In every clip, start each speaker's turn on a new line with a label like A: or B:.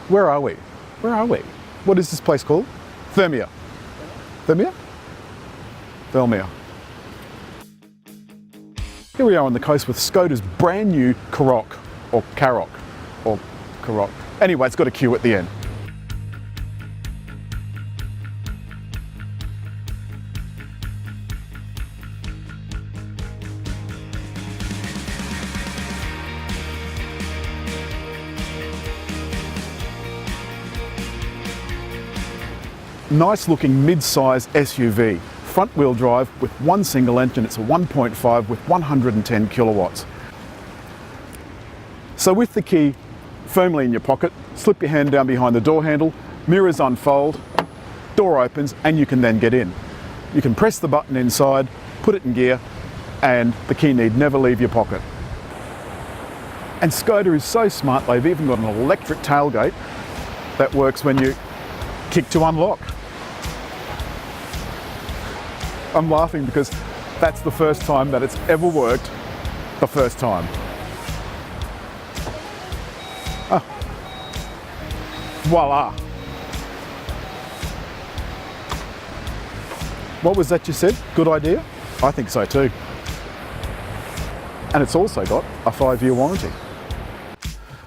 A: Where are we? Where are we? What is this place called? Thermia. Thermia? Thermia. Here we are on the coast with Skoda's brand new Karoq, or Karoq, or Karoq. Anyway, it's got a Q at the end. Nice looking mid-size SUV, front wheel drive with one single engine. It's a 1.5 with 110 kilowatts. So with the key firmly in your pocket, slip your hand down behind the door handle, mirrors unfold, door opens, and you can then get in. You can press the button inside, put it in gear, and the key need never leave your pocket. And Skoda is so smart, they've even got an electric tailgate that works when you kick to unlock. I'm laughing because that's the first time that it's ever worked, the first time. Oh. Voila. What was that you said? Good idea? I think so too. And it's also got a 5-year warranty.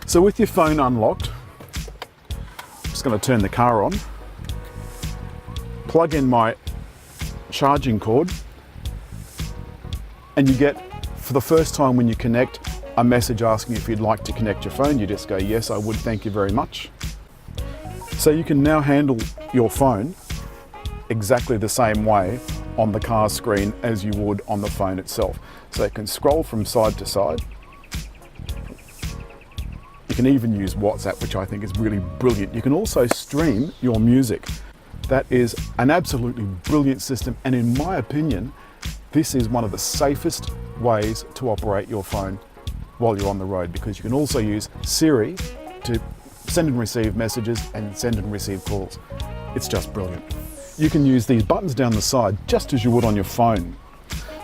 A: So with your phone unlocked, I'm just going to turn the car on, plug in my charging cord, and you get, for the first time when you connect, a message asking if you'd like to connect your phone. You just go, yes, I would, thank you very much. So you can now handle your phone exactly the same way on the car screen as you would on the phone itself. So you can scroll from side to side. You can even use WhatsApp, which I think is really brilliant. You can also stream your music. That is an absolutely brilliant system, and in my opinion, this is one of the safest ways to operate your phone while you're on the road, because you can also use Siri to send and receive messages and send and receive calls. It's just brilliant. You can use these buttons down the side just as you would on your phone.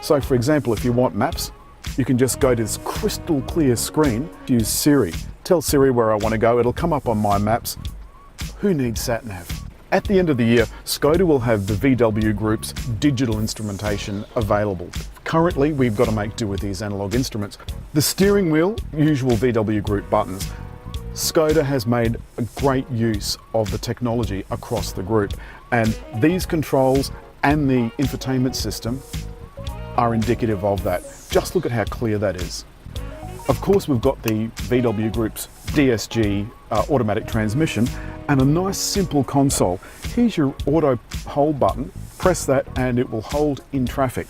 A: So for example, if you want maps, you can just go to this crystal clear screen, use Siri, tell Siri where I want to go, it'll come up on my maps. Who needs sat-nav? At the end of the year, Skoda will have the VW Group's digital instrumentation available. Currently, we've got to make do with these analog instruments. The steering wheel, usual VW Group buttons. Skoda has made a great use of the technology across the group, and these controls and the infotainment system are indicative of that. Just look at how clear that is. Of course, we've got the VW Group's DSG automatic transmission and a nice simple console. Here's your auto hold button, press that and it will hold in traffic.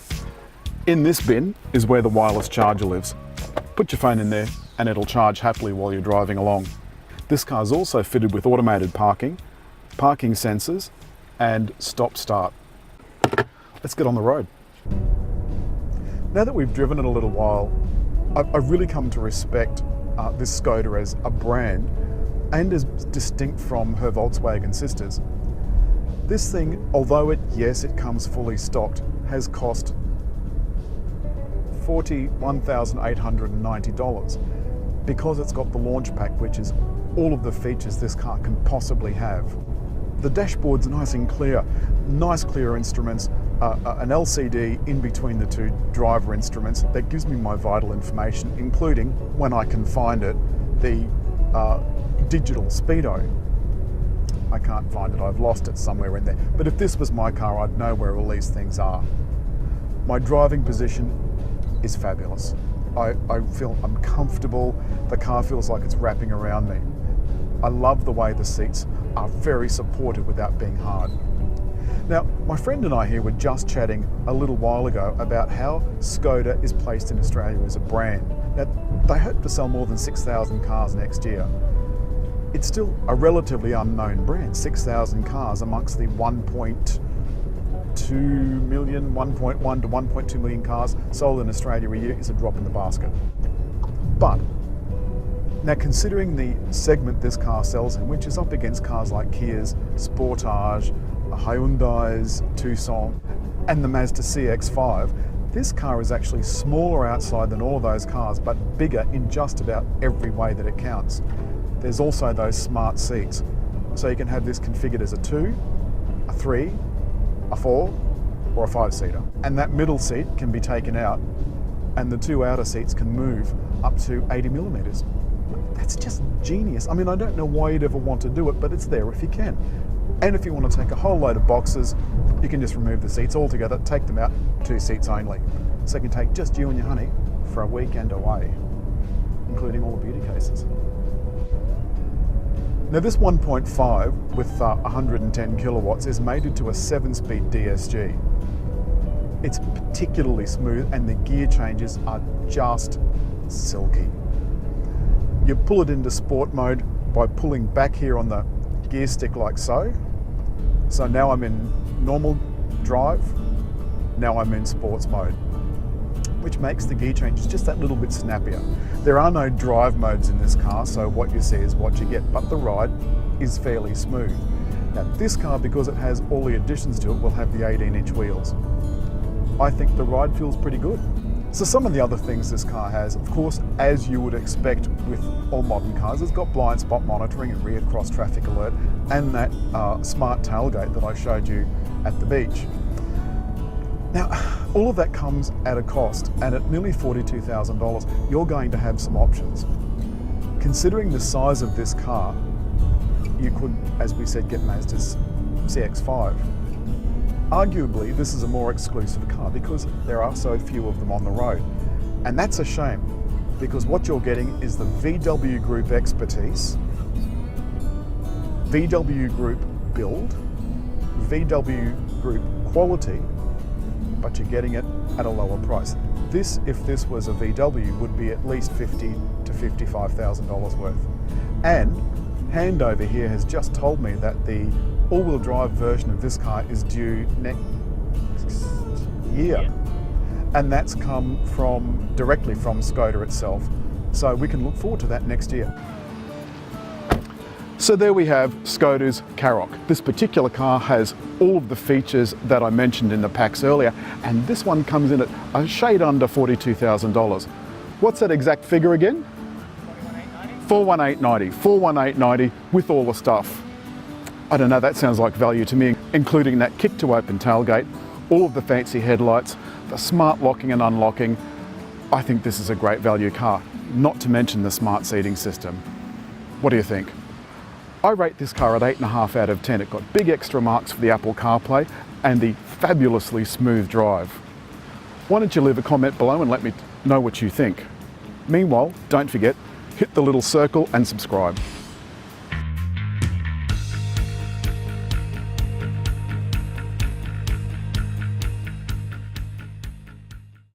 A: In this bin is where the wireless charger lives. Put your phone in there and it'll charge happily while you're driving along. This car is also fitted with automated parking, parking sensors and stop start. Let's get on the road. Now that we've driven it a little while, I've really come to respect this Skoda as a brand and as distinct from her Volkswagen sisters. This thing, although it comes fully stocked, has cost $41,890 because it's got the launch pack, which is all of the features this car can possibly have. The dashboard's nice and clear, nice clear instruments, an LCD in between the two driver instruments that gives me my vital information, including, when I can find it, the digital speedo. I can't find it, I've lost it somewhere in there. But if this was my car, I'd know where all these things are. My driving position is fabulous. I feel I'm comfortable, the car feels like it's wrapping around me. I love the way the seats are very supportive without being hard. Now, my friend and I here were just chatting a little while ago about how Skoda is placed in Australia as a brand. Now, they hope to sell more than 6,000 cars next year. It's still a relatively unknown brand. 6,000 cars amongst the 1.2 million, 1.1 to 1.2 million cars sold in Australia a year is a drop in the basket. But now, considering the segment this car sells in, which is up against cars like Kia's Sportage, Hyundai's Tucson, and the Mazda CX-5, this car is actually smaller outside than all of those cars, but bigger in just about every way that it counts. there's also those smart seats. So you can have this configured as a 2, a 3, a 4, or a 5-seater. And that middle seat can be taken out and the 2 outer seats can move up to 80 millimeters. That's just genius. I mean, I don't know why you'd ever want to do it, but it's there if you can. And if you want to take a whole load of boxes, you can just remove the seats altogether, take them out, 2 seats only. So you can take just you and your honey for a weekend away, including all the beauty cases. Now this 1.5 with 110 kilowatts is mated to a 7-speed DSG. It's particularly smooth and the gear changes are just silky. You pull it into sport mode by pulling back here on the gear stick like so. So now I'm in normal drive, now I'm in sports mode, which makes the gear changes just that little bit snappier. There are no drive modes in this car, so what you see is what you get, but the ride is fairly smooth. Now this car, because it has all the additions to it, will have the 18-inch wheels. I think the ride feels pretty good. So some of the other things this car has, of course, as you would expect with all modern cars, it's got blind spot monitoring and rear cross traffic alert and that smart tailgate that I showed you at the beach. Now, all of that comes at a cost, and at nearly $42,000, you're going to have some options. Considering the size of this car, you could, as we said, get Mazda's CX-5. Arguably, this is a more exclusive car because there are so few of them on the road. And that's a shame, because what you're getting is the VW Group expertise, VW Group build, VW Group quality, but you're getting it at a lower price. This, if this was a VW, would be at least $50,000 to $55,000 worth. And Handover here has just told me that the all-wheel drive version of this car is due next year. Yeah. And that's come directly from Skoda itself. So we can look forward to that next year. So there we have Skoda's Karoq. This particular car has all of the features that I mentioned in the packs earlier, and this one comes in at a shade under $42,000. What's that exact figure again? 41890. 41890 with all the stuff. I don't know, that sounds like value to me, including that kick to open tailgate, all of the fancy headlights, the smart locking and unlocking. I think this is a great value car, not to mention the smart seating system. What do you think? I rate this car at 8.5 out of 10. It got big extra marks for the Apple CarPlay and the fabulously smooth drive. Why don't you leave a comment below and let me know what you think. Meanwhile, don't forget, hit the little circle and subscribe.